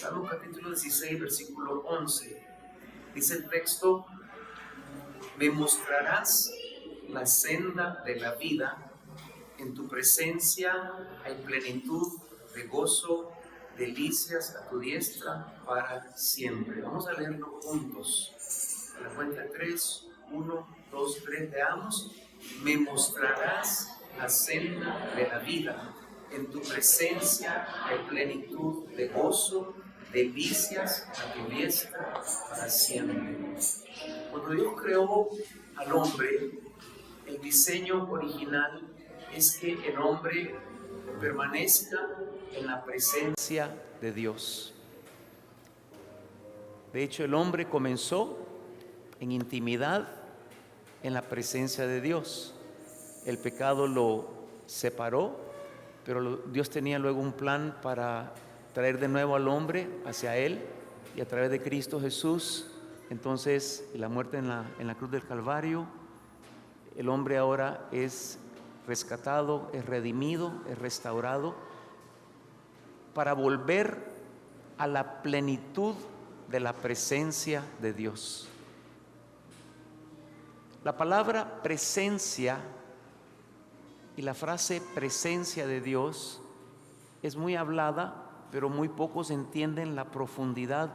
Salmo capítulo 16, versículo 11. Dice el texto: me mostrarás la senda de la vida, en tu presencia hay plenitud de gozo, delicias a tu diestra para siempre. Vamos a leerlo juntos. A la cuenta de 3, 1, 2, 3, leamos. Me mostrarás la senda de la vida, en tu presencia hay plenitud de gozo, delicias a tu diestra para siempre. Cuando Dios creó al hombre, el diseño original es que el hombre permanezca en la presencia de Dios. De hecho, el hombre comenzó en intimidad en la presencia de Dios. El pecado lo separó, pero Dios tenía luego un plan para traer de nuevo al hombre hacia Él, y a través de Cristo Jesús, entonces la muerte en la cruz del Calvario, el hombre ahora es rescatado, es redimido, es restaurado para volver a la plenitud de la presencia de Dios. La palabra presencia y la frase presencia de Dios es muy hablada, pero muy pocos entienden la profundidad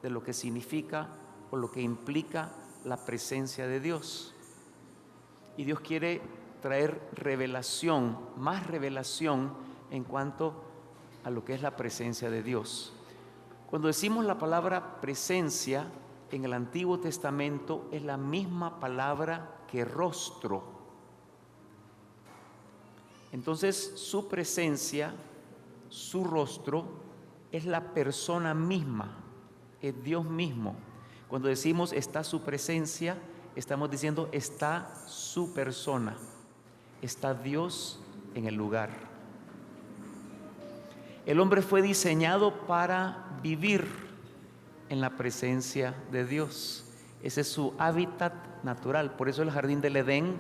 de lo que significa o lo que implica la presencia de Dios. Y Dios quiere traer revelación, más revelación en cuanto a lo que es la presencia de Dios. Cuando decimos la palabra presencia en el Antiguo Testamento, es la misma palabra que rostro. Entonces, su presencia, su rostro, es la persona misma, es Dios mismo. Cuando decimos está su presencia, estamos diciendo está su persona, está Dios en el lugar. El hombre fue diseñado para vivir en la presencia de Dios. Ese es su hábitat natural. Por eso el jardín del Edén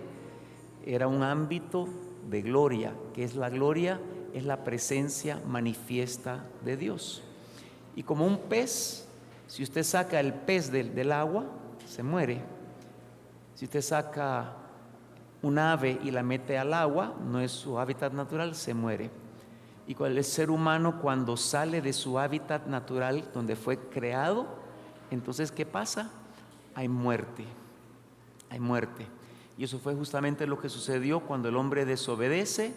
era un ámbito de gloria. ¿Qué es la gloria? Es la presencia manifiesta de Dios. Y como un pez, si usted saca el pez del agua, se muere. Si usted saca un ave y la mete al agua, no es su hábitat natural, se muere. Y con el ser humano, cuando sale de su hábitat natural, donde fue creado, entonces ¿qué pasa? Hay muerte, hay muerte. Y eso fue justamente lo que sucedió cuando el hombre desobedece.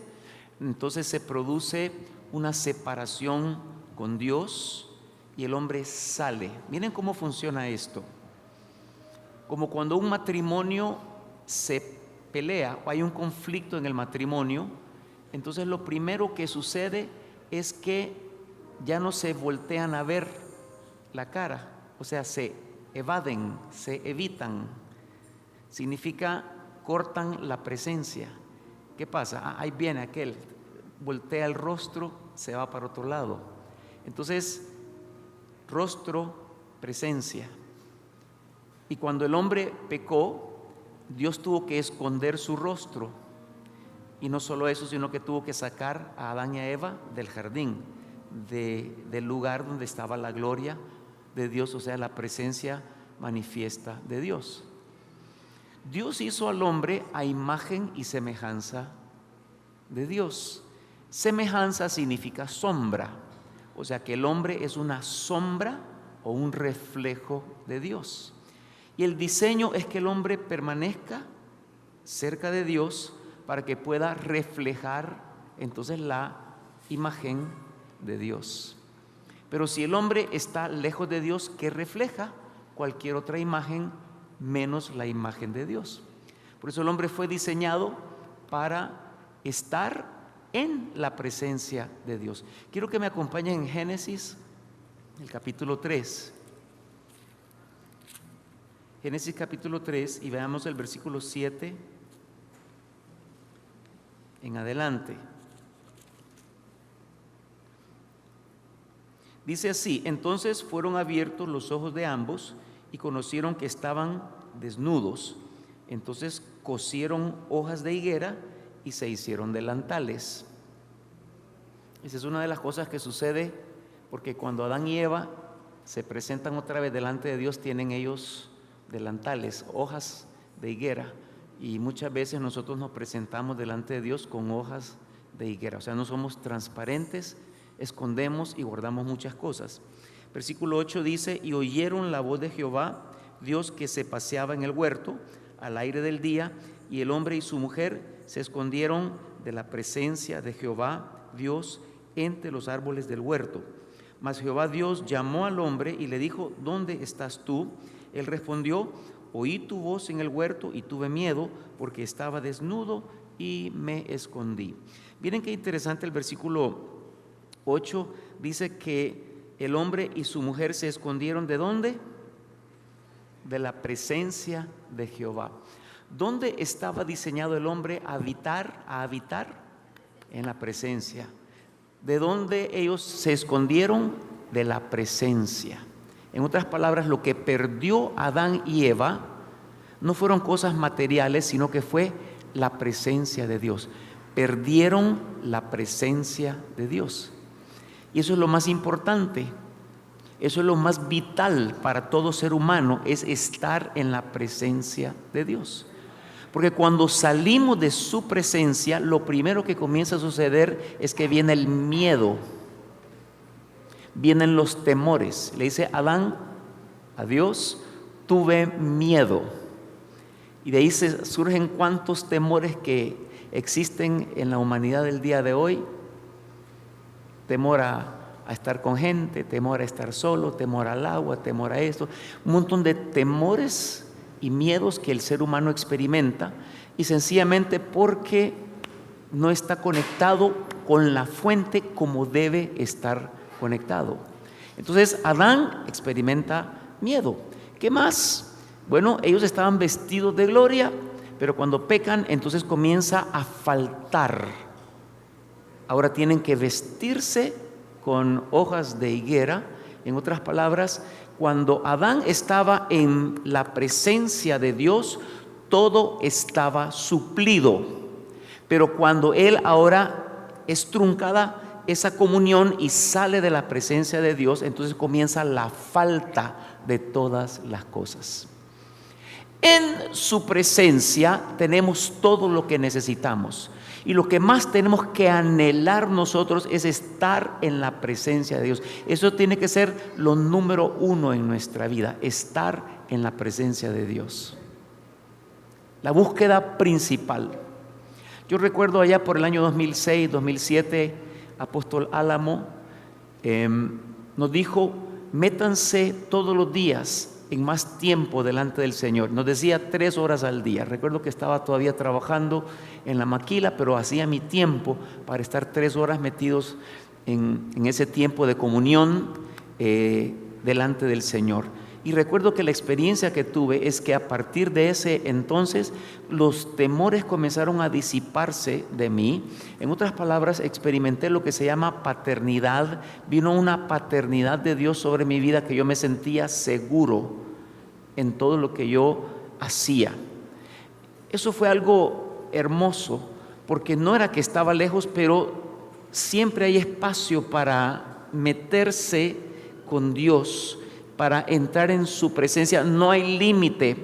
Entonces se produce una separación con Dios y el hombre sale. Miren cómo funciona esto. Como cuando un matrimonio se pelea o hay un conflicto en el matrimonio, entonces lo primero que sucede es que ya no se voltean a ver la cara, o sea, se evaden, se evitan. Significa cortan la presencia. ¿Qué pasa? Ahí viene aquel, voltea el rostro, se va para otro lado. Entonces, rostro, presencia. Y cuando el hombre pecó, Dios tuvo que esconder su rostro. Y no solo eso, sino que tuvo que sacar a Adán y a Eva del jardín, del lugar donde estaba la gloria de Dios, o sea, la presencia manifiesta de Dios. Dios hizo al hombre a imagen y semejanza de Dios. Semejanza significa sombra, o sea que el hombre es una sombra o un reflejo de Dios. Y el diseño es que el hombre permanezca cerca de Dios para que pueda reflejar entonces la imagen de Dios. Pero si el hombre está lejos de Dios, ¿qué refleja? Cualquier otra imagen menos la imagen de Dios. Por eso el hombre fue diseñado para estar en la presencia de Dios. Quiero que me acompañen en Génesis, el capítulo 3. Génesis capítulo 3 y veamos el versículo 7 en adelante. Dice así: entonces fueron abiertos los ojos de ambos y conocieron que estaban desnudos. Entonces cosieron hojas de higuera y se hicieron delantales. Esa es una de las cosas que sucede porque cuando Adán y Eva se presentan otra vez delante de Dios, tienen ellos delantales, hojas de higuera, y muchas veces nosotros nos presentamos delante de Dios con hojas de higuera, o sea, no somos transparentes, escondemos y guardamos muchas cosas. Versículo 8 dice: y oyeron la voz de Jehová, Dios, que se paseaba en el huerto al aire del día, y el hombre y su mujer se escondieron de la presencia de Jehová, Dios, entre los árboles del huerto. Mas Jehová Dios llamó al hombre y le dijo: ¿dónde estás tú? Él respondió: oí tu voz en el huerto y tuve miedo, porque estaba desnudo y me escondí. Miren qué interesante el versículo 8, dice que el hombre y su mujer se escondieron ¿de dónde? De la presencia de Jehová. ¿Dónde estaba diseñado el hombre a habitar? En la presencia. ¿De dónde ellos se escondieron? De la presencia. En otras palabras, lo que perdió Adán y Eva no fueron cosas materiales, sino que fue la presencia de Dios. Perdieron la presencia de Dios. Y eso es lo más importante. Eso es lo más vital para todo ser humano, es estar en la presencia de Dios. Porque cuando salimos de su presencia, lo primero que comienza a suceder es que viene el miedo, vienen los temores. Le dice Adán a Dios: tuve miedo. Y de ahí surgen cuantos temores que existen en la humanidad del día de hoy. Temor a estar con gente, temor a estar solo, temor al agua, temor a esto, un montón de temores y miedos que el ser humano experimenta, y sencillamente porque no está conectado con la fuente como debe estar conectado. Entonces Adán experimenta miedo. ¿Qué más? Bueno, ellos estaban vestidos de gloria, pero cuando pecan, entonces comienza a faltar. Ahora tienen que vestirse con hojas de higuera. En otras palabras, cuando Adán estaba en la presencia de Dios, todo estaba suplido. Pero cuando él ahora es truncada esa comunión y sale de la presencia de Dios, entonces comienza la falta de todas las cosas. En su presencia tenemos todo lo que necesitamos. Y lo que más tenemos que anhelar nosotros es estar en la presencia de Dios. Eso tiene que ser lo número uno en nuestra vida, estar en la presencia de Dios. La búsqueda principal. Yo recuerdo allá por el año 2006, 2007, Apóstol Álamo nos dijo: métanse todos los días en más tiempo delante del Señor. Nos decía 3 horas al día. Recuerdo que estaba todavía trabajando en la maquila, pero hacía mi tiempo para estar 3 horas metidos en ese tiempo de comunión delante del Señor. Y recuerdo que la experiencia que tuve es que a partir de ese entonces los temores comenzaron a disiparse de mí. En otras palabras, experimenté lo que se llama paternidad. Vino una paternidad de Dios sobre mi vida, que yo me sentía seguro en todo lo que yo hacía. Eso fue algo hermoso, porque no era que estaba lejos, pero siempre hay espacio para meterse con Dios, para entrar en su presencia. No hay límite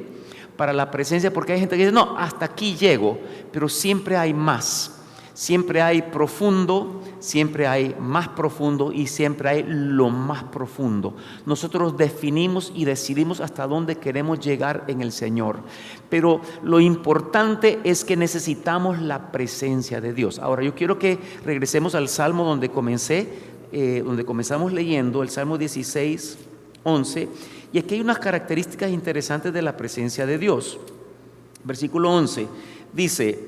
para la presencia, porque hay gente que dice: no, hasta aquí llego, pero siempre hay más, siempre hay profundo, siempre hay más profundo y siempre hay lo más profundo. Nosotros definimos y decidimos hasta dónde queremos llegar en el Señor, pero lo importante es que necesitamos la presencia de Dios. Ahora yo quiero que regresemos al Salmo donde comenzamos leyendo, el Salmo 16, 11, y aquí hay unas características interesantes de la presencia de Dios. Versículo 11 dice: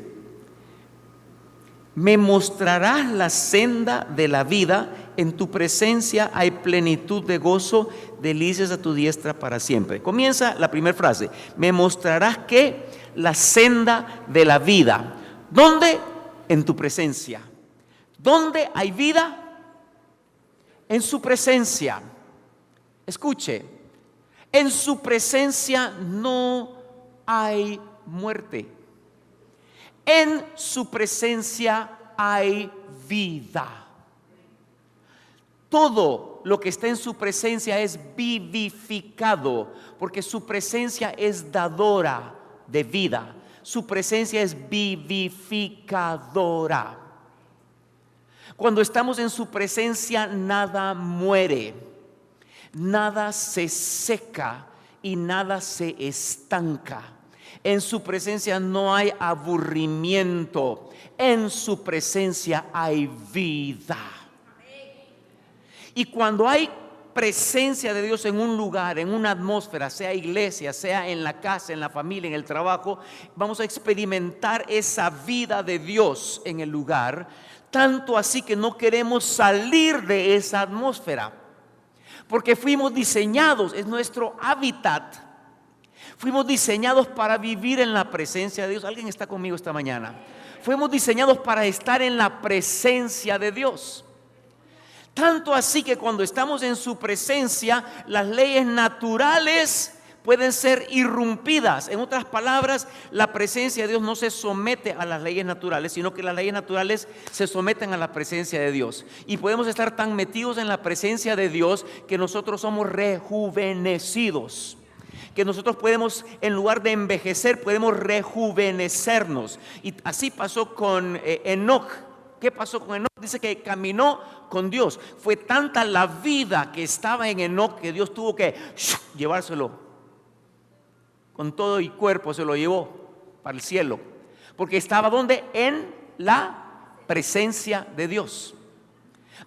me mostrarás la senda de la vida, en tu presencia hay plenitud de gozo, delicias a tu diestra para siempre. Comienza la primera frase: me mostrarás ¿qué? La senda de la vida. ¿Dónde? En tu presencia. ¿Dónde hay vida? En su presencia. Escuche, en su presencia no hay muerte. En su presencia hay vida. todo lo que está en su presencia es vivificado, porque su presencia es dadora de vida. Su presencia es vivificadora. Cuando estamos en su presencia, nada muere, nada se seca y nada se estanca. En su presencia no hay aburrimiento, en su presencia hay vida. Y cuando hay presencia de Dios en un lugar, en una atmósfera, sea iglesia, sea en la casa, en la familia, en el trabajo, vamos a experimentar esa vida de Dios en el lugar, tanto así que no queremos salir de esa atmósfera, porque fuimos diseñados, es nuestro hábitat. Fuimos diseñados para vivir en la presencia de Dios. ¿Alguien está conmigo esta mañana? Fuimos diseñados para estar en la presencia de Dios. Tanto así que cuando estamos en su presencia, las leyes naturales pueden ser irrumpidas. En otras palabras, la presencia de Dios no se somete a las leyes naturales, sino que las leyes naturales se someten a la presencia de Dios. Y podemos estar tan metidos en la presencia de Dios que nosotros somos rejuvenecidos. Que nosotros podemos, en lugar de envejecer, podemos rejuvenecernos. Y así pasó con Enoc. ¿Qué pasó con Enoc? Dice que caminó con Dios. Fue tanta la vida que estaba en Enoc que Dios tuvo que llevárselo. Con todo y cuerpo se lo llevó para el cielo. Porque estaba ¿dónde? En la presencia de Dios.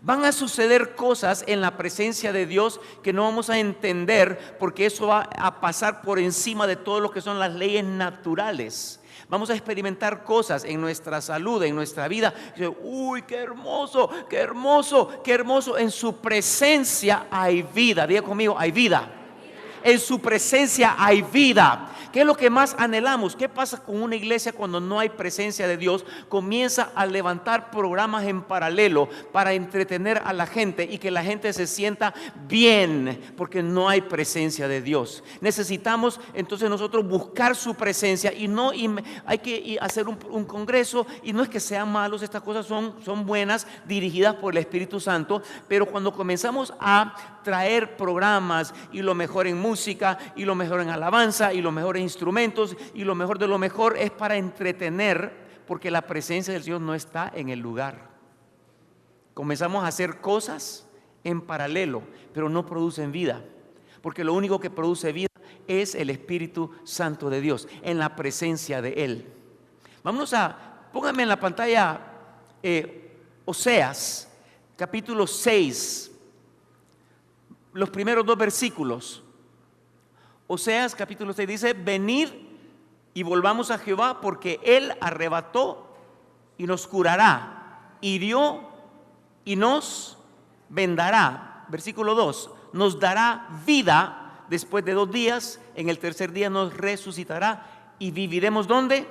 Van a suceder cosas en la presencia de Dios que no vamos a entender, porque eso va a pasar por encima de todo lo que son las leyes naturales. Vamos a experimentar cosas en nuestra salud, en nuestra vida. Uy, qué hermoso, qué hermoso, qué hermoso. En su presencia hay vida. Diga conmigo, hay vida. En su presencia hay vida. ¿Qué es lo que más anhelamos? ¿Qué pasa con una iglesia cuando no hay presencia de Dios? Comienza a levantar programas en paralelo para entretener a la gente y que la gente se sienta bien, porque no hay presencia de Dios. Necesitamos entonces nosotros buscar su presencia y no hay que hacer un congreso, y no es que sean malos, estas cosas son buenas, dirigidas por el Espíritu Santo, pero cuando comenzamos a traer programas y lo mejor en música y lo mejor en alabanza y lo mejor en instrumentos y lo mejor de lo mejor, es para entretener, porque la presencia del Señor no está en el lugar. Comenzamos a hacer cosas en paralelo, pero no producen vida, porque lo único que produce vida es el Espíritu Santo de Dios, en la presencia de Él. Pónganme en la pantalla Oseas capítulo 6, los primeros 2 versículos. Oseas capítulo 6 dice: venid y volvamos a Jehová, porque Él arrebató y nos curará, hirió y nos vendará. Versículo 2: nos dará vida después de 2 días, en el tercer día nos resucitará y viviremos ¿dónde?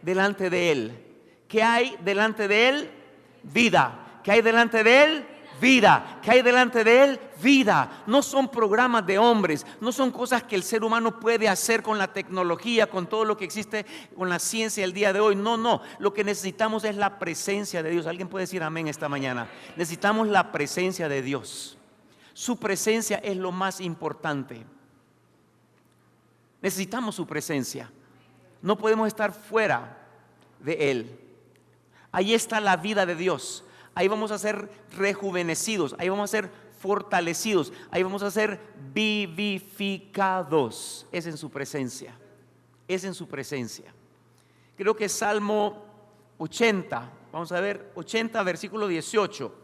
Delante de Él. ¿Qué hay delante de Él? Vida. ¿Qué hay delante de Él? Vida. ¿Qué hay delante de Él? Vida. No son programas de hombres, no son cosas que el ser humano puede hacer con la tecnología, con todo lo que existe, con la ciencia el día de hoy. No, lo que necesitamos es la presencia de Dios. ¿Alguien puede decir amén esta mañana? Necesitamos la presencia de Dios. Su presencia es lo más importante. Necesitamos su presencia. No podemos estar fuera de Él. Ahí está la vida de Dios. Ahí vamos a ser rejuvenecidos, ahí vamos a ser fortalecidos, ahí vamos a ser vivificados. Es en su presencia, es en su presencia. Creo que Salmo 80, vamos a ver, 80 versículo 18.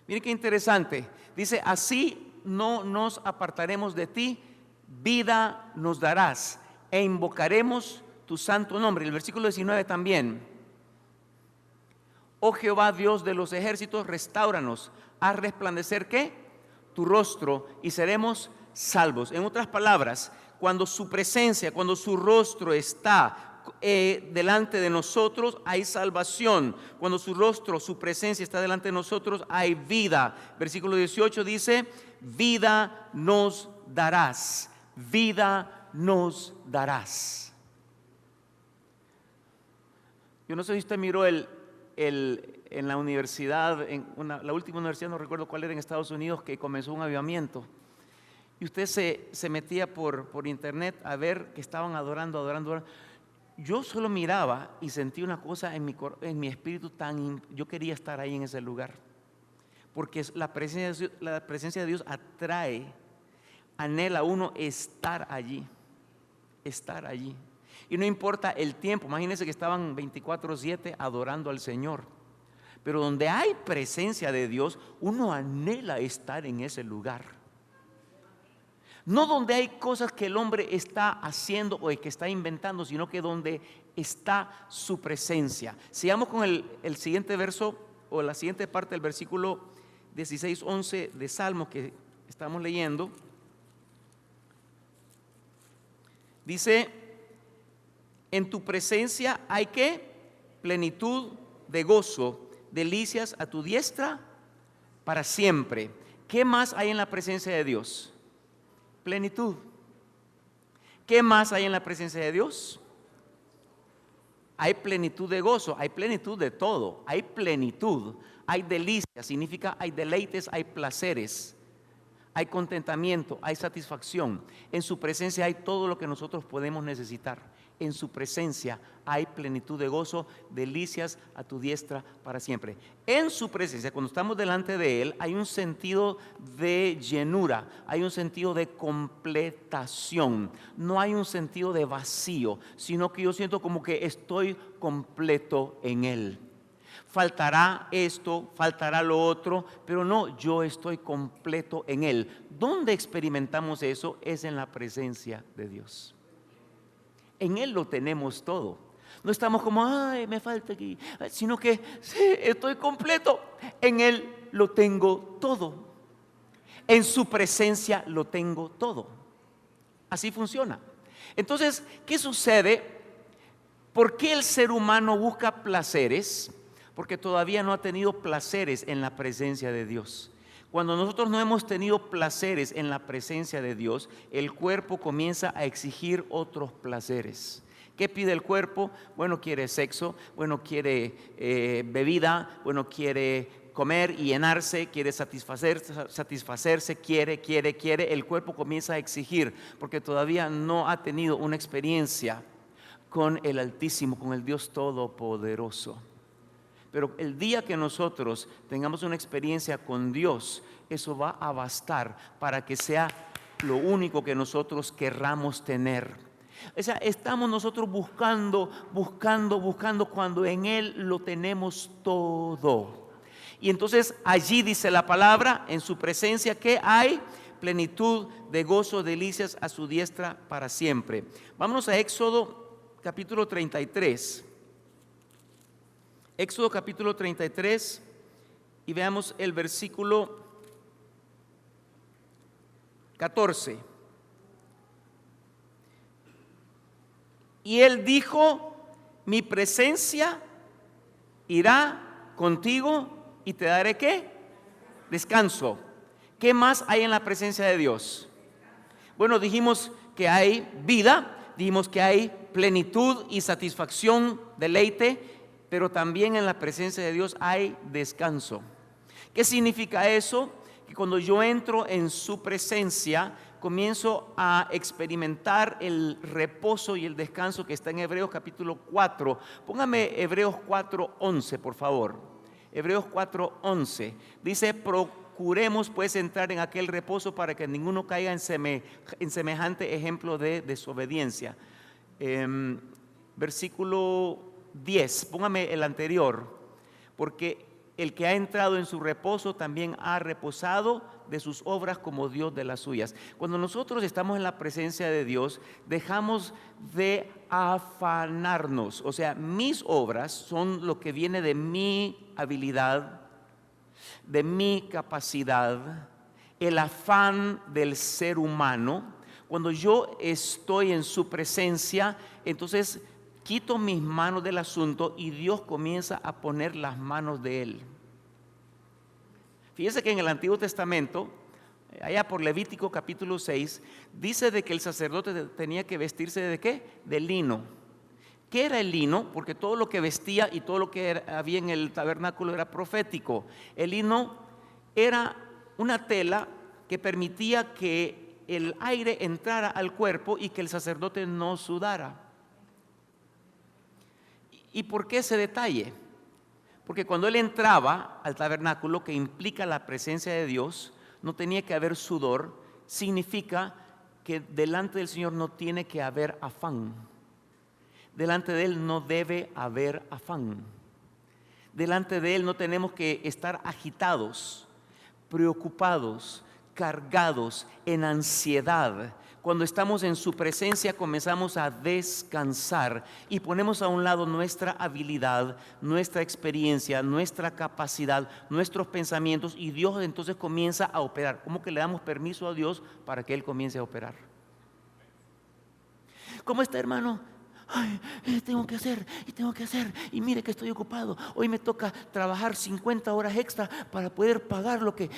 Miren qué interesante. Dice: así no nos apartaremos de ti, vida nos darás e invocaremos tu santo nombre. El versículo 19 también: oh Jehová, Dios de los ejércitos, restáuranos, haz resplandecer ¿qué? Tu rostro y seremos salvos. En otras palabras, cuando su presencia, cuando su rostro está delante de nosotros, hay salvación. Cuando su rostro, su presencia está delante de nosotros, hay vida. Versículo 18 dice: vida nos darás, vida nos darás. Yo no sé si usted miró en la universidad, la última universidad, no recuerdo cuál era, en Estados Unidos, que comenzó un avivamiento. Y usted se metía por internet a ver que estaban adorando. Yo solo miraba y sentí una cosa en mi espíritu yo quería estar ahí en ese lugar. Porque la presencia de Dios atrae, anhela a uno estar allí. Estar allí. Y no importa el tiempo, imagínense que estaban 24/7 adorando al Señor. Pero donde hay presencia de Dios, uno anhela estar en ese lugar. No donde hay cosas que el hombre está haciendo o que está inventando, sino que donde está su presencia. Sigamos con el siguiente verso, o la siguiente parte del versículo 16-11 de Salmos que estamos leyendo. Dice: en tu presencia hay ¿qué? Plenitud de gozo, delicias a tu diestra para siempre. ¿Qué más hay en la presencia de Dios? Plenitud. ¿Qué más hay en la presencia de Dios? Hay plenitud de gozo, hay plenitud de todo, hay plenitud, hay delicia, significa hay deleites, hay placeres, hay contentamiento, hay satisfacción. En su presencia hay todo lo que nosotros podemos necesitar. En su presencia hay plenitud de gozo, delicias a tu diestra para siempre. En su presencia, cuando estamos delante de Él, hay un sentido de llenura, hay un sentido de completación. No hay un sentido de vacío, sino que yo siento como que estoy completo en Él. Faltará esto, faltará lo otro, pero no, yo estoy completo en Él. ¿Dónde experimentamos eso? Es en la presencia de Dios. En Él lo tenemos todo. No estamos como, ay, me falta aquí, sino que sí, estoy completo. En Él lo tengo todo. En su presencia lo tengo todo. Así funciona. Entonces, ¿qué sucede? ¿Por qué el ser humano busca placeres? Porque todavía no ha tenido placeres en la presencia de Dios. Cuando nosotros no hemos tenido placeres en la presencia de Dios, el cuerpo comienza a exigir otros placeres. ¿Qué pide el cuerpo? Bueno, quiere sexo, bueno, quiere bebida, bueno, quiere comer y llenarse, quiere satisfacerse, quiere. El cuerpo comienza a exigir porque todavía no ha tenido una experiencia con el Altísimo, con el Dios Todopoderoso. Pero el día que nosotros tengamos una experiencia con Dios, eso va a bastar para que sea lo único que nosotros querramos tener. O sea, estamos nosotros buscando cuando en Él lo tenemos todo. Y entonces allí dice la palabra, en su presencia, que hay plenitud de gozo, delicias a su diestra para siempre. Vámonos a Éxodo capítulo 33. Éxodo capítulo 33 y veamos el versículo 14. Y él dijo: mi presencia irá contigo y te daré ¿qué? Descanso. ¿Qué más hay en la presencia de Dios? Bueno, dijimos que hay vida, dijimos que hay plenitud y satisfacción, deleite. Pero también en la presencia de Dios hay descanso. ¿Qué significa eso? Que cuando yo entro en su presencia, comienzo a experimentar el reposo y el descanso que está en Hebreos capítulo 4. Póngame Hebreos 4:11, por favor. Hebreos 4:11. Dice: procuremos pues entrar en aquel reposo para que ninguno caiga en semejante ejemplo de desobediencia. Versículo 10, póngame el anterior, porque el que ha entrado en su reposo también ha reposado de sus obras como Dios de las suyas. Cuando nosotros estamos en la presencia de Dios, dejamos de afanarnos. O sea, mis obras son lo que viene de mi habilidad, de mi capacidad, el afán del ser humano. Cuando yo estoy en su presencia, entonces quito mis manos del asunto y Dios comienza a poner las manos de él. Fíjese que en el Antiguo Testamento, allá por Levítico capítulo 6, dice de que el sacerdote tenía que vestirse ¿de qué? De lino. ¿Qué era el lino? Porque todo lo que vestía y todo lo que había en el tabernáculo era profético. El lino era una tela que permitía que el aire entrara al cuerpo y que el sacerdote no sudara. ¿Y por qué ese detalle? Porque cuando él entraba al tabernáculo, que implica la presencia de Dios, no tenía que haber sudor. Significa que delante del Señor no tiene que haber afán. Delante de Él no debe haber afán. Delante de Él no tenemos que estar agitados, preocupados, cargados, en ansiedad. Cuando estamos en su presencia comenzamos a descansar y ponemos a un lado nuestra habilidad, nuestra experiencia, nuestra capacidad, nuestros pensamientos, y Dios entonces comienza a operar. ¿Cómo que le damos permiso a Dios para que Él comience a operar? ¿Cómo está, hermano? Ay, tengo que hacer y mire que estoy ocupado. Hoy me toca trabajar 50 horas extra para poder pagar que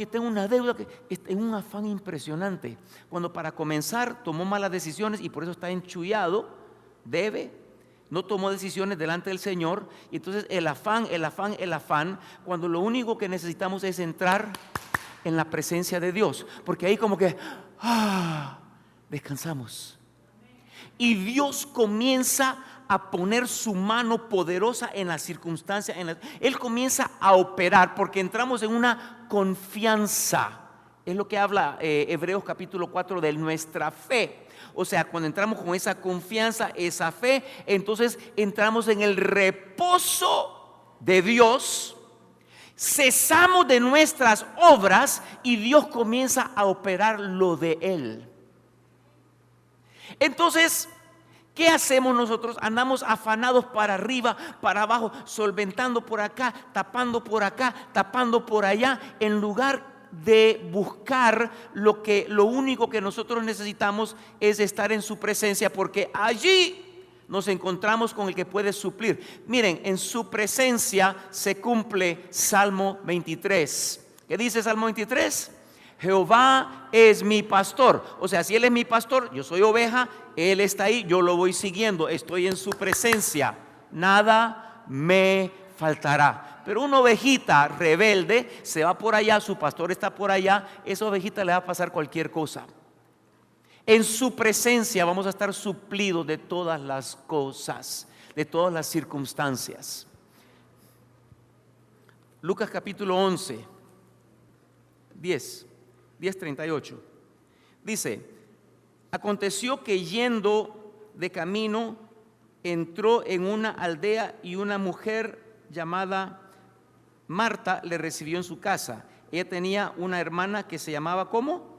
tengo una deuda, que en un afán impresionante. Cuando para comenzar tomó malas decisiones y por eso está enchullado, no tomó decisiones delante del Señor, y entonces el afán, cuando lo único que necesitamos es entrar en la presencia de Dios, porque ahí como que descansamos. Y Dios comienza a poner su mano poderosa en las circunstancias. Él comienza a operar porque entramos en una confianza. Es lo que habla Hebreos capítulo 4 de nuestra fe. O sea, cuando entramos con esa confianza, esa fe, entonces entramos en el reposo de Dios. Cesamos de nuestras obras y Dios comienza a operar lo de Él. Entonces, ¿qué hacemos nosotros? Andamos afanados para arriba, para abajo, solventando por acá, tapando por allá, en lugar de buscar lo único que nosotros necesitamos es estar en su presencia, porque allí nos encontramos con el que puede suplir. Miren, en su presencia se cumple Salmo 23. ¿Qué dice Salmo 23? Jehová es mi pastor. O sea, si Él es mi pastor, yo soy oveja, Él está ahí, yo lo voy siguiendo, estoy en su presencia, nada me faltará. Pero una ovejita rebelde se va por allá, su pastor está por allá, esa ovejita le va a pasar cualquier cosa. En su presencia vamos a estar suplidos de todas las cosas, de todas las circunstancias. Lucas capítulo 11, 10:38. Dice: aconteció que yendo de camino entró en una aldea y una mujer llamada Marta le recibió en su casa. Ella tenía una hermana que se llamaba ¿cómo?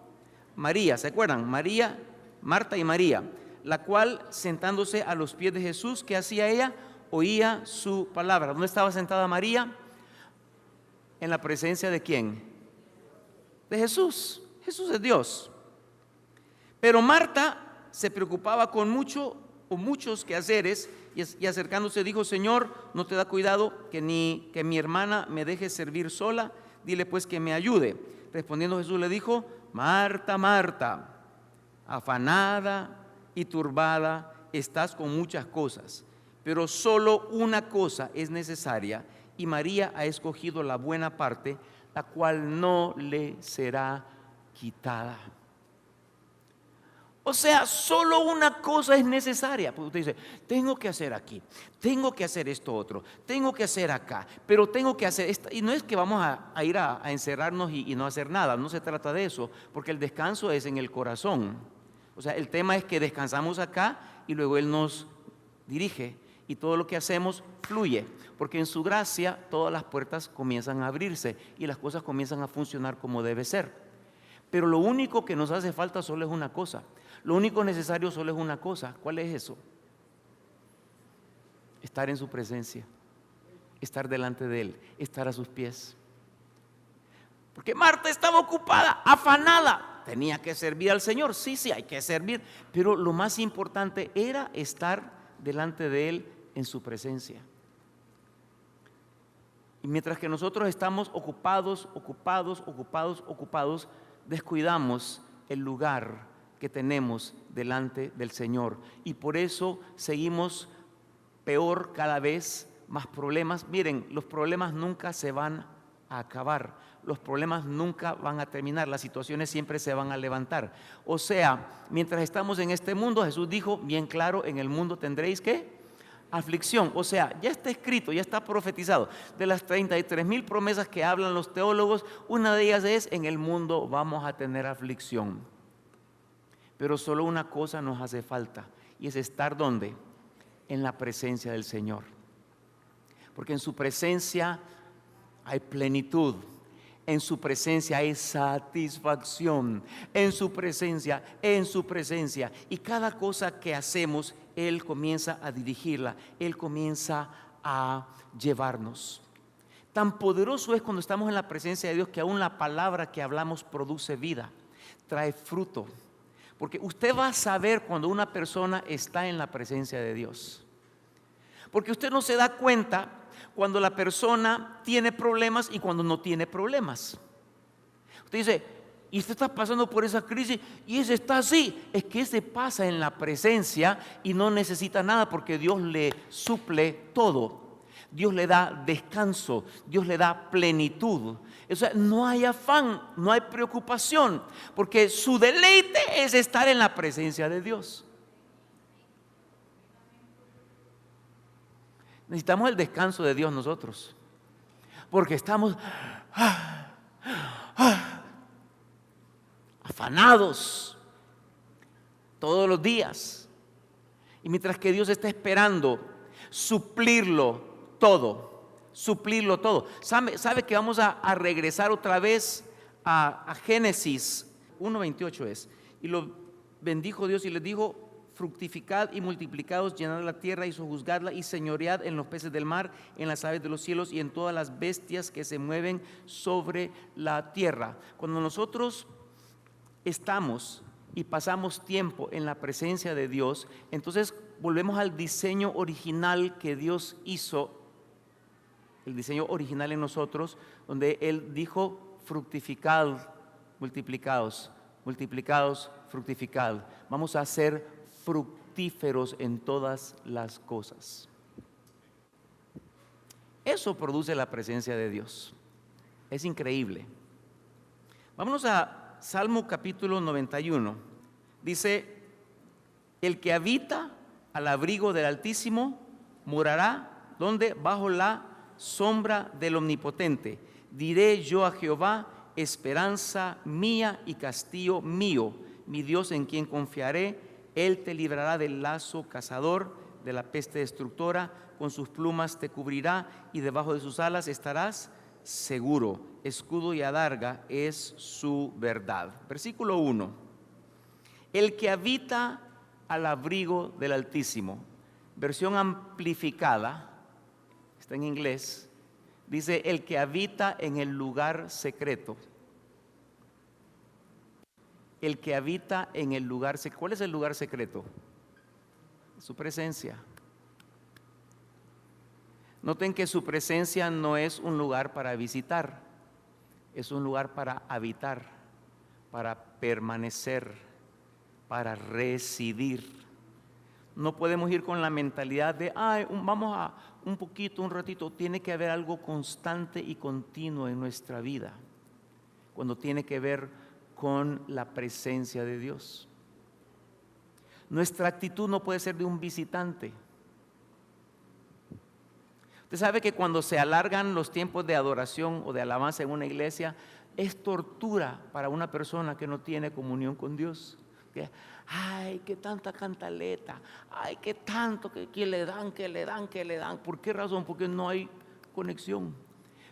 María, ¿se acuerdan? María, Marta y María, la cual sentándose a los pies de Jesús, ¿qué hacía ella? Oía su palabra. ¿Dónde estaba sentada María? En la presencia ¿de quién? De Jesús. Jesús es Dios. Pero Marta se preocupaba con muchos quehaceres y acercándose dijo: Señor, ¿no te da cuidado que mi hermana me deje servir sola? Dile pues que me ayude. Respondiendo Jesús le dijo: Marta, Marta, afanada y turbada estás con muchas cosas, pero solo una cosa es necesaria, y María ha escogido la buena parte, la cual no le será quitada. O sea, solo una cosa es necesaria. Porque usted dice: tengo que hacer aquí, tengo que hacer esto otro, tengo que hacer acá, pero tengo que hacer esto. Y no es que vamos a ir a encerrarnos y no hacer nada. No se trata de eso, porque el descanso es en el corazón. O sea, el tema es que descansamos acá y luego Él nos dirige y todo lo que hacemos fluye, porque en su gracia todas las puertas comienzan a abrirse y las cosas comienzan a funcionar como debe ser. Pero lo único que nos hace falta solo es una cosa. Lo único necesario solo es una cosa. ¿Cuál es eso? Estar en su presencia, estar delante de Él, estar a sus pies. Porque Marta estaba ocupada, afanada. Tenía que servir al Señor. Sí, hay que servir. Pero lo más importante era estar delante de Él en su presencia. Y mientras que nosotros estamos ocupados, descuidamos el lugar que tenemos delante del Señor. Y por eso seguimos peor cada vez, más problemas. Miren, los problemas nunca se van a acabar, los problemas nunca van a terminar, las situaciones siempre se van a levantar. O sea, mientras estamos en este mundo, Jesús dijo bien claro, en el mundo tendréis ¿qué? Aflicción. O sea, ya está escrito, ya está profetizado. De las 33,000 promesas que hablan los teólogos, una de ellas es: en el mundo vamos a tener aflicción. Pero solo una cosa nos hace falta, y es estar ¿dónde? En la presencia del Señor. Porque en su presencia hay plenitud, en su presencia hay satisfacción, en su presencia, y cada cosa que hacemos, Él comienza a dirigirla, Él comienza a llevarnos. Tan poderoso es cuando estamos en la presencia de Dios que aún la palabra que hablamos produce vida, trae fruto. Porque usted va a saber cuando una persona está en la presencia de Dios. Porque usted no se da cuenta cuando la persona tiene problemas y cuando no tiene problemas. Usted dice: y usted está pasando por esa crisis y ese está así. Es que ese pasa en la presencia y no necesita nada, porque Dios le suple todo. Dios le da descanso, Dios le da plenitud. O sea, no hay afán, no hay preocupación, porque su deleite es estar en la presencia de Dios. Necesitamos el descanso de Dios nosotros, porque estamos afanados todos los días. Y mientras que Dios está esperando suplirlo todo. ¿Sabe que vamos a regresar otra vez a Génesis 1:28 es? Y lo bendijo Dios y les dijo: fructificad y multiplicaos, llenad la tierra y sojuzgadla, y señoread en los peces del mar, en las aves de los cielos y en todas las bestias que se mueven sobre la tierra. Cuando nosotros estamos y pasamos tiempo en la presencia de Dios, entonces volvemos al diseño original que Dios hizo, el diseño original en nosotros, donde Él dijo: fructificad, multiplicaos, fructificad. Vamos a ser fructíferos en todas las cosas. Eso produce la presencia de Dios. Es increíble. Vámonos a Salmo capítulo 91. Dice: el que habita al abrigo del Altísimo morará, ¿dónde? Bajo la sombra del Omnipotente. Diré yo a Jehová: esperanza mía y castillo mío, mi Dios en quien confiaré. Él te librará del lazo cazador, de la peste destructora. Con sus plumas te cubrirá y debajo de sus alas estarás seguro. Escudo y adarga es su verdad. Versículo 1. El que habita al abrigo del Altísimo. Versión amplificada, está en inglés, dice: el que habita en el lugar secreto. El que habita en el lugar secreto. ¿Cuál es el lugar secreto? Su presencia. Noten que su presencia no es un lugar para visitar, es un lugar para habitar, para permanecer, para residir. No podemos ir con la mentalidad de: vamos a un poquito, un ratito. Tiene que haber algo constante y continuo en nuestra vida, cuando tiene que ver con la presencia de Dios. Nuestra actitud no puede ser de un visitante. Usted sabe que cuando se alargan los tiempos de adoración o de alabanza en una iglesia, es tortura para una persona que no tiene comunión con Dios. Ay, qué tanta cantaleta, ay, qué tanto que le dan. ¿Por qué razón? Porque no hay conexión.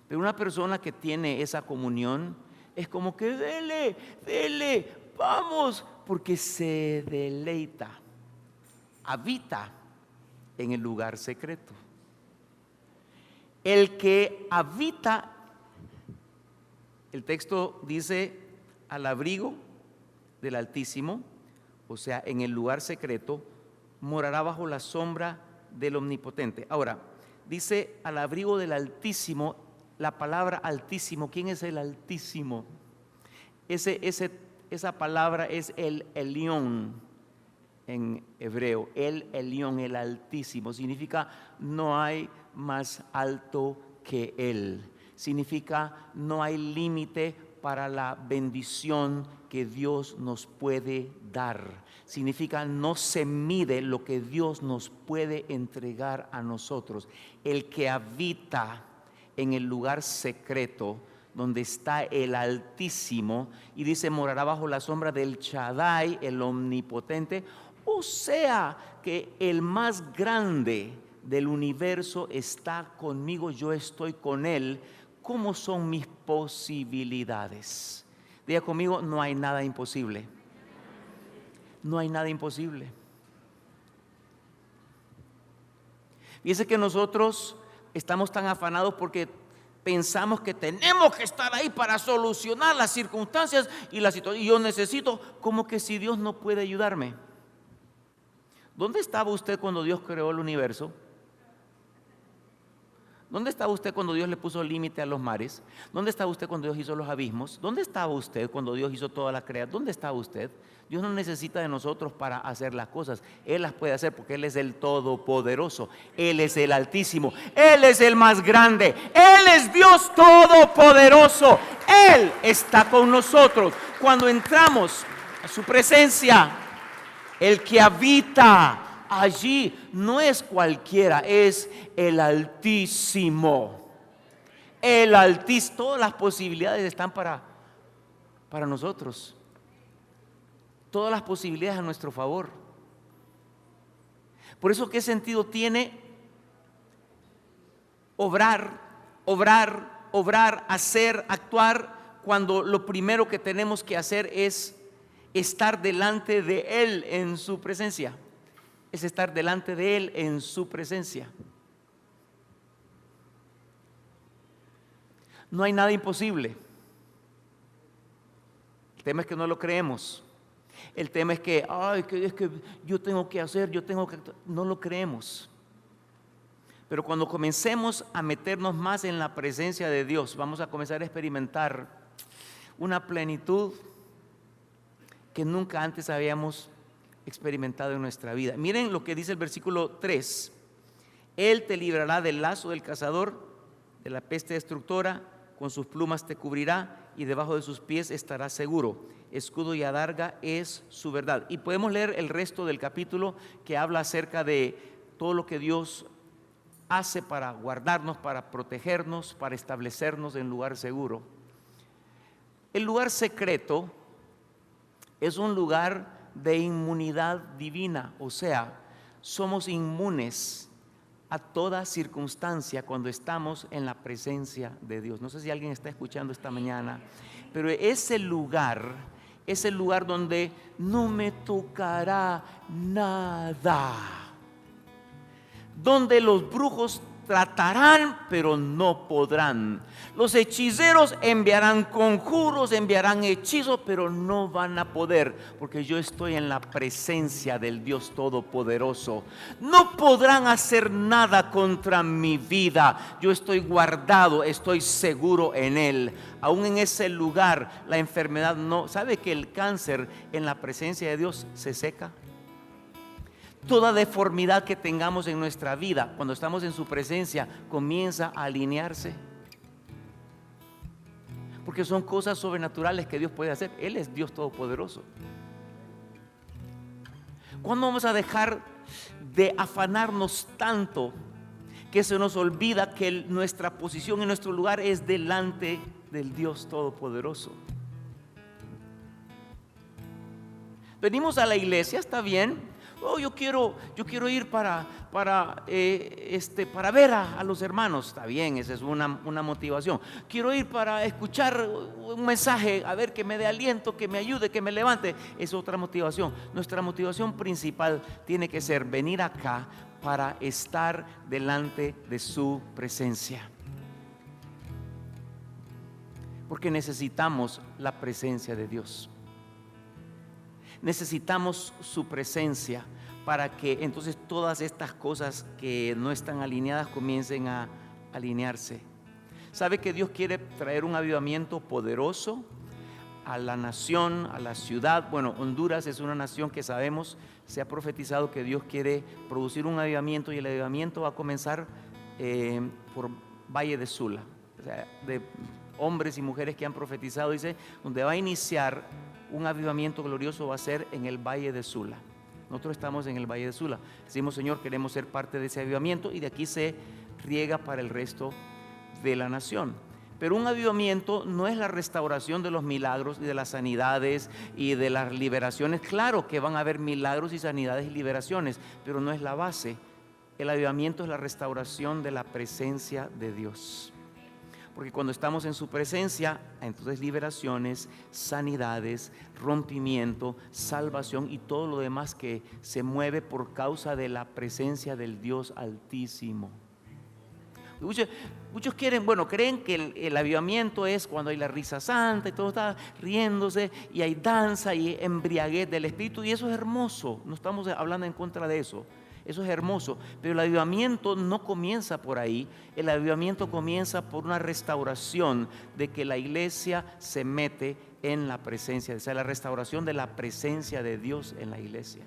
Pero una persona que tiene esa comunión es como que dele, vamos, porque se deleita, habita en el lugar secreto. El que habita, el texto dice, al abrigo del Altísimo, o sea, en el lugar secreto, morará bajo la sombra del Omnipotente. Ahora, dice al abrigo del Altísimo. La palabra Altísimo, ¿quién es el Altísimo? Esa palabra es el Elión en hebreo. El Elión, el Altísimo, significa no hay más alto que Él. Significa no hay límite para la bendición que Dios nos puede dar. Significa no se mide lo que Dios nos puede entregar a nosotros. El que habita en el lugar secreto donde está el Altísimo, y dice morará bajo la sombra del Shaddai, el Omnipotente. O sea que el más grande del universo está conmigo, yo estoy con Él. ¿Cómo son mis posibilidades? Diga conmigo, no hay nada imposible. No hay nada imposible. Fíjese que nosotros estamos tan afanados porque pensamos que tenemos que estar ahí para solucionar las circunstancias y la situación. Y yo necesito, como que si Dios no puede ayudarme. ¿Dónde estaba usted cuando Dios creó el universo? ¿Dónde estaba usted cuando Dios le puso límite a los mares? ¿Dónde estaba usted cuando Dios hizo los abismos? ¿Dónde estaba usted cuando Dios hizo toda la creación? ¿Dónde estaba usted? Dios no necesita de nosotros para hacer las cosas. Él las puede hacer porque Él es el Todopoderoso. Él es el Altísimo. Él es el más grande. Él es Dios Todopoderoso. Él está con nosotros. Cuando entramos a su presencia, el que habita allí no es cualquiera, es el Altísimo. El Altísimo. Todas las posibilidades están para nosotros. Todas las posibilidades a nuestro favor. Por eso, ¿qué sentido tiene obrar, hacer, actuar, cuando lo primero que tenemos que hacer es estar delante de Él en su presencia? Es estar delante de Él en su presencia. No hay nada imposible. El tema es que no lo creemos. El tema es que, es que yo tengo que hacer, no lo creemos. Pero cuando comencemos a meternos más en la presencia de Dios, vamos a comenzar a experimentar una plenitud que nunca antes habíamos experimentado en nuestra vida. Miren lo que dice el versículo 3. Él te librará del lazo del cazador, de la peste destructora, con sus plumas te cubrirá y debajo de sus pies estarás seguro. Escudo y adarga es su verdad. Y podemos leer el resto del capítulo que habla acerca de todo lo que Dios hace para guardarnos, para protegernos, para establecernos en lugar seguro. El lugar secreto es un lugar de inmunidad divina, o sea, somos inmunes a toda circunstancia cuando estamos en la presencia de Dios. No sé si alguien está escuchando esta mañana, pero ese lugar donde no me tocará nada, donde los brujos tratarán pero no podrán, los hechiceros enviarán conjuros, enviarán hechizos, pero no van a poder, porque yo estoy en la presencia del Dios Todopoderoso. No podrán hacer nada contra mi vida. Yo estoy guardado, estoy seguro en Él. Aún en ese lugar la enfermedad no. ¿Sabe que el cáncer en la presencia de Dios se seca? Toda deformidad que tengamos en nuestra vida, cuando estamos en su presencia, comienza a alinearse. Porque son cosas sobrenaturales que Dios puede hacer. Él es Dios Todopoderoso. ¿Cuándo vamos a dejar de afanarnos tanto que se nos olvida que nuestra posición en nuestro lugar es delante del Dios Todopoderoso? Venimos a la iglesia, está bien. Yo quiero ir para ver a los hermanos. Está bien, esa es una motivación. Quiero ir para escuchar un mensaje, a ver, que me dé aliento, que me ayude, que me levante. Es otra motivación. Nuestra motivación principal tiene que ser venir acá para estar delante de su presencia, porque necesitamos la presencia de Dios. Necesitamos su presencia para que entonces todas estas cosas que no están alineadas comiencen a alinearse. ¿Sabe que Dios quiere traer un avivamiento poderoso a la nación, a la ciudad? Bueno, Honduras es una nación que sabemos, se ha profetizado que Dios quiere producir un avivamiento, y el avivamiento va a comenzar por Valle de Sula. O sea, de hombres y mujeres que han profetizado, dice, donde va a iniciar un avivamiento glorioso va a ser en el Valle de Sula. Nosotros estamos en el Valle de Sula. Decimos, Señor, queremos ser parte de ese avivamiento, y de aquí se riega para el resto de la nación. Pero un avivamiento no es la restauración de los milagros y de las sanidades y de las liberaciones. Claro que van a haber milagros y sanidades y liberaciones, pero no es la base. El avivamiento es la restauración de la presencia de Dios. Porque cuando estamos en su presencia, entonces liberaciones, sanidades, rompimiento, salvación y todo lo demás que se mueve por causa de la presencia del Dios Altísimo. Muchos creen que el avivamiento es cuando hay la risa santa y todo está riéndose y hay danza y embriaguez del Espíritu, y eso es hermoso. No estamos hablando en contra de eso. Eso es hermoso, pero el avivamiento no comienza por ahí. El avivamiento comienza por una restauración de que la iglesia se mete en la presencia, o sea, la restauración de la presencia de Dios en la iglesia.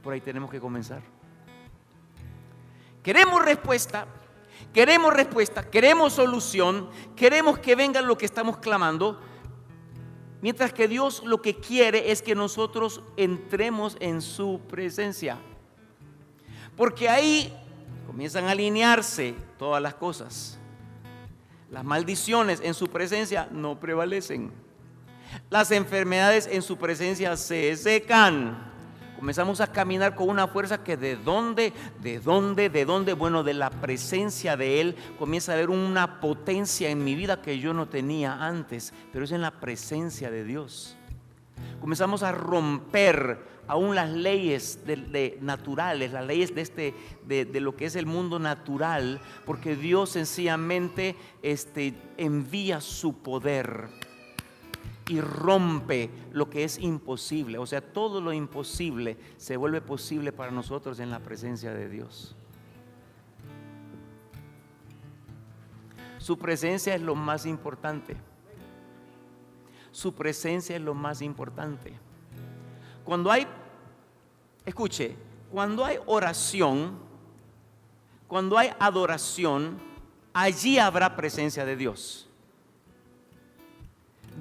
Por ahí tenemos que comenzar. Queremos respuesta, queremos solución, queremos que venga lo que estamos clamando, mientras que Dios lo que quiere es que nosotros entremos en su presencia. Porque ahí comienzan a alinearse todas las cosas. Las maldiciones en su presencia no prevalecen. Las enfermedades en su presencia se secan. Comenzamos a caminar con una fuerza que ¿de dónde? Bueno, de la presencia de Él comienza a haber una potencia en mi vida que yo no tenía antes, pero es en la presencia de Dios. Comenzamos a romper aún las leyes naturales, las leyes de lo que es el mundo natural, porque Dios sencillamente envía su poder y rompe lo que es imposible. O sea, todo lo imposible se vuelve posible para nosotros en la presencia de Dios. Su presencia es lo más importante. Su presencia es lo más importante. Cuando hay oración, cuando hay adoración, allí habrá presencia de Dios.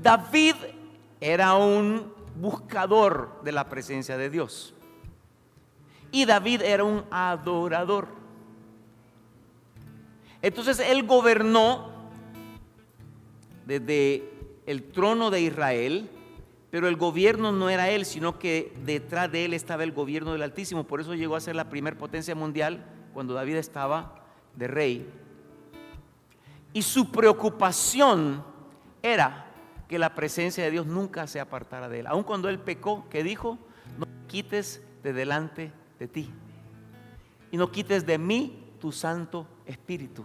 David era un buscador de la presencia de Dios, y David era un adorador. Entonces él gobernó desde el trono de Israel, pero el gobierno no era él, sino que detrás de él estaba el gobierno del Altísimo. Por eso llegó a ser la primera potencia mundial cuando David estaba de rey. Y su preocupación era que la presencia de Dios nunca se apartara de él. Aun cuando él pecó, ¿qué dijo? No quites de delante de ti, y no quites de mí tu Santo Espíritu.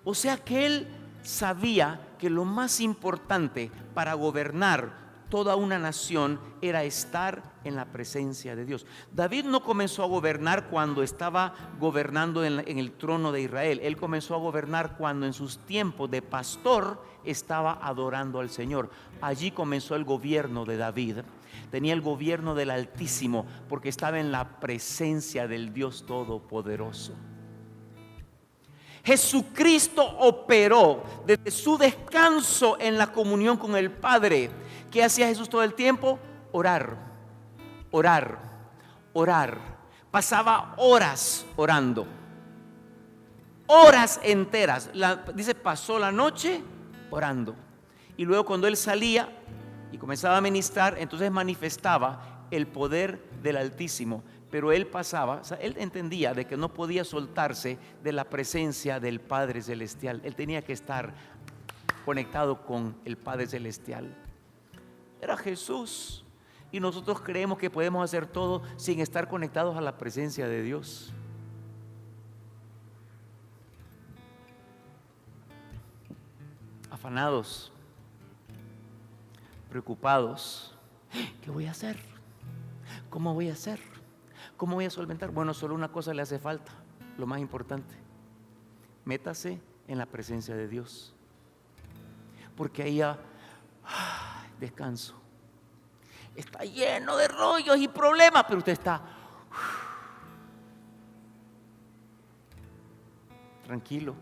O sea que él sabía que lo más importante para gobernar toda una nación era estar en la presencia de Dios. David no comenzó a gobernar cuando estaba gobernando en el trono de Israel. Él comenzó a gobernar cuando en sus tiempos de pastor estaba adorando al Señor. Allí comenzó el gobierno de David. Tenía el gobierno del Altísimo porque estaba en la presencia del Dios Todopoderoso. Jesucristo operó desde su descanso en la comunión con el Padre. ¿Qué hacía Jesús todo el tiempo? Orar. Pasaba horas orando, horas enteras. Dice, pasó la noche orando. Y luego cuando él salía y comenzaba a ministrar, entonces manifestaba el poder del Altísimo. Pero él pasaba, o sea, él entendía de que no podía soltarse de la presencia del Padre Celestial. Él tenía que estar conectado con el Padre Celestial. Era Jesús. Y nosotros creemos que podemos hacer todo sin estar conectados a la presencia de Dios. Afanados, preocupados. ¿Qué voy a hacer? ¿Cómo voy a hacer? ¿Cómo voy a solventar? Bueno, solo una cosa le hace falta, lo más importante. Métase en la presencia de Dios, porque ahí descanso. Está lleno de rollos y problemas, pero usted está tranquilo,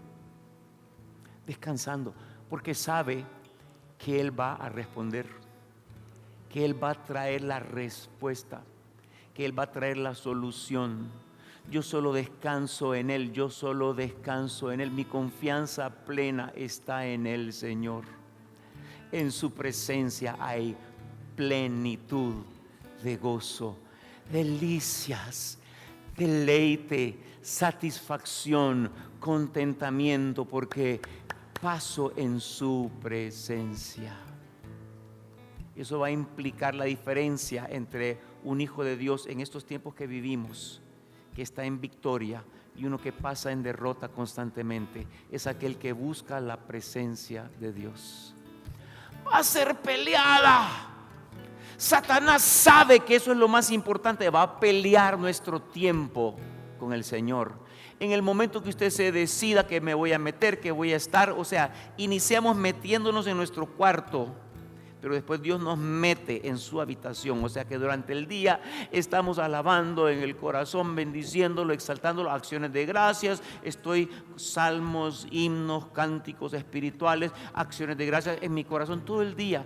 descansando, porque sabe que Él va a responder, que Él va a traer la respuesta, que Él va a traer la solución. Yo solo descanso en Él, yo solo descanso en Él. Mi confianza plena está en Él, Señor. En su presencia hay plenitud de gozo, delicias, deleite, satisfacción, contentamiento, porque paso en su presencia. Eso va a implicar la diferencia entre un hijo de Dios en estos tiempos que vivimos, que está en victoria, y uno que pasa en derrota constantemente. Es aquel que busca la presencia de Dios. Va a ser peleada. Satanás sabe que eso es lo más importante. Va a pelear nuestro tiempo con el Señor. En el momento que usted se decida que me voy a meter, que voy a estar, o sea, iniciamos metiéndonos en nuestro cuarto, pero después Dios nos mete en su habitación. O sea que durante el día estamos alabando en el corazón, bendiciéndolo, exaltándolo, acciones de gracias. Estoy salmos, himnos, cánticos espirituales, acciones de gracias en mi corazón todo el día.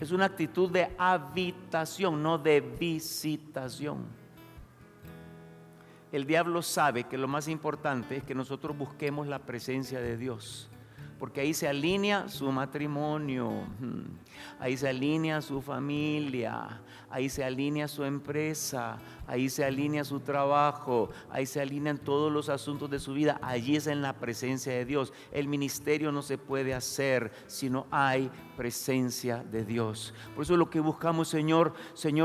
Es una actitud de habitación, no de visitación. El diablo sabe que lo más importante es que nosotros busquemos la presencia de Dios, porque ahí se alinea su matrimonio, ahí se alinea su familia, ahí se alinea su empresa, ahí se alinea su trabajo, ahí se alinean todos los asuntos de su vida. Allí es en la presencia de Dios. El ministerio no se puede hacer si no hay presencia de Dios. Por eso lo que buscamos, Señor,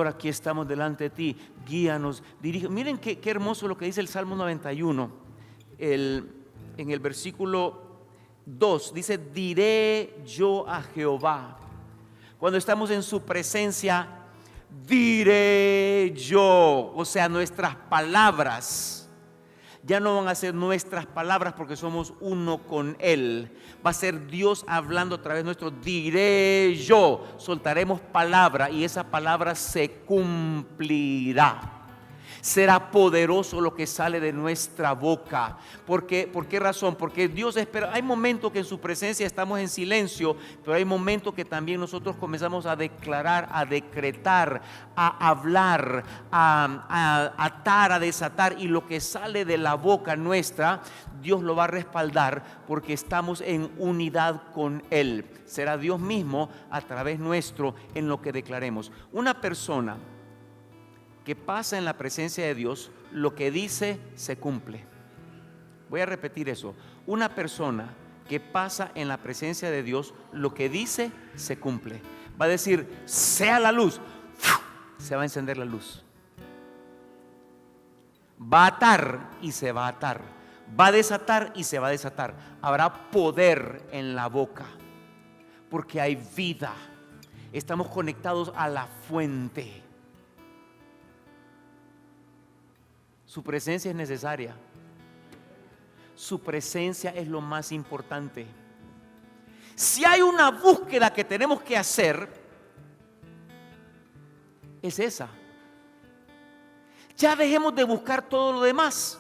aquí estamos delante de ti. Guíanos, dirígenos. Miren qué hermoso lo que dice el Salmo 91, en el versículo 2, dice: diré yo a Jehová. Cuando estamos en su presencia, diré yo. O sea, nuestras palabras ya no van a ser nuestras palabras, porque somos uno con Él. Va a ser Dios hablando a través nuestro. Diré yo. Soltaremos palabra y esa palabra se cumplirá. Será poderoso lo que sale de nuestra boca. ¿Por qué razón? Porque Dios espera. Hay momentos que en su presencia estamos en silencio, pero hay momentos que también nosotros comenzamos a declarar, a decretar, a hablar, a atar, a desatar, y lo que sale de la boca nuestra, Dios lo va a respaldar, porque estamos en unidad con Él. Será Dios mismo a través nuestro en lo que declaremos. Una persona que pasa en la presencia de Dios, lo que dice se cumple. Voy a repetir eso. Una persona que pasa en la presencia de Dios, lo que dice se cumple. Va a decir: sea la luz, se va a encender la luz. Va a atar y se va a atar. Va a desatar y se va a desatar. Habrá poder en la boca, porque hay vida. Estamos conectados a la fuente. Su presencia es necesaria. Su presencia es lo más importante. Si hay una búsqueda que tenemos que hacer, es esa. Ya dejemos de buscar todo lo demás.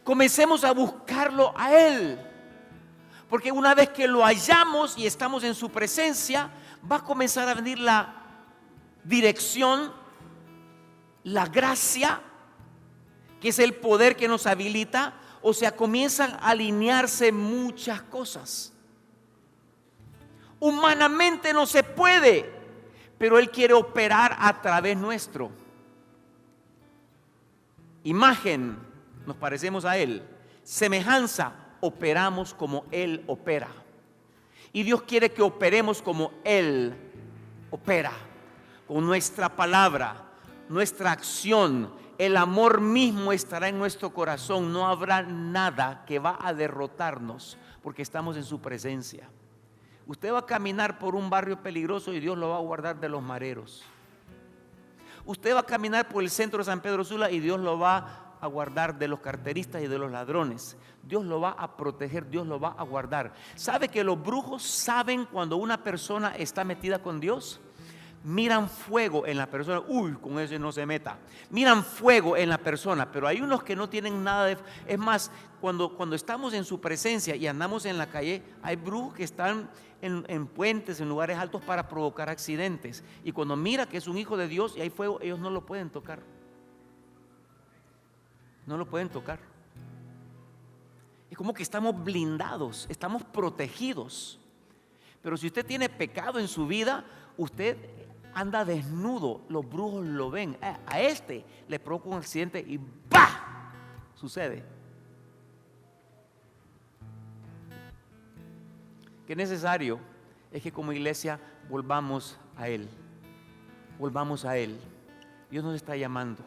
Comencemos a buscarlo a Él. Porque una vez que lo hallamos y estamos en su presencia, va a comenzar a venir la dirección, la gracia, que es el poder que nos habilita. O sea, comienzan a alinearse muchas cosas. Humanamente no se puede, pero Él quiere operar a través nuestro. Imagen, nos parecemos a Él. Semejanza, operamos como Él opera. Y Dios quiere que operemos como Él opera, con nuestra palabra, nuestra acción. El amor mismo estará en nuestro corazón. No habrá nada que va a derrotarnos, porque estamos en su presencia. Usted va a caminar por un barrio peligroso y Dios lo va a guardar de los mareros. Usted va a caminar por el centro de San Pedro Sula y Dios lo va a guardar de los carteristas y de los ladrones. Dios lo va a proteger, Dios lo va a guardar. ¿Sabe que los brujos saben cuando una persona está metida con Dios? Miran fuego en la persona. Uy, con ese no se meta. Miran fuego en la persona, pero hay unos que no tienen nada de... Es más, cuando estamos en su presencia y andamos en la calle, hay brujos que están en puentes, en lugares altos para provocar accidentes. Y cuando mira que es un hijo de Dios y hay fuego, ellos no lo pueden tocar. No lo pueden tocar. Es como que estamos blindados, estamos protegidos. Pero si usted tiene pecado en su vida, usted anda desnudo, los brujos lo ven. A este le provoca un accidente y ¡bah! Sucede. Que necesario es que como iglesia volvamos a Él. Volvamos a Él. Dios nos está llamando.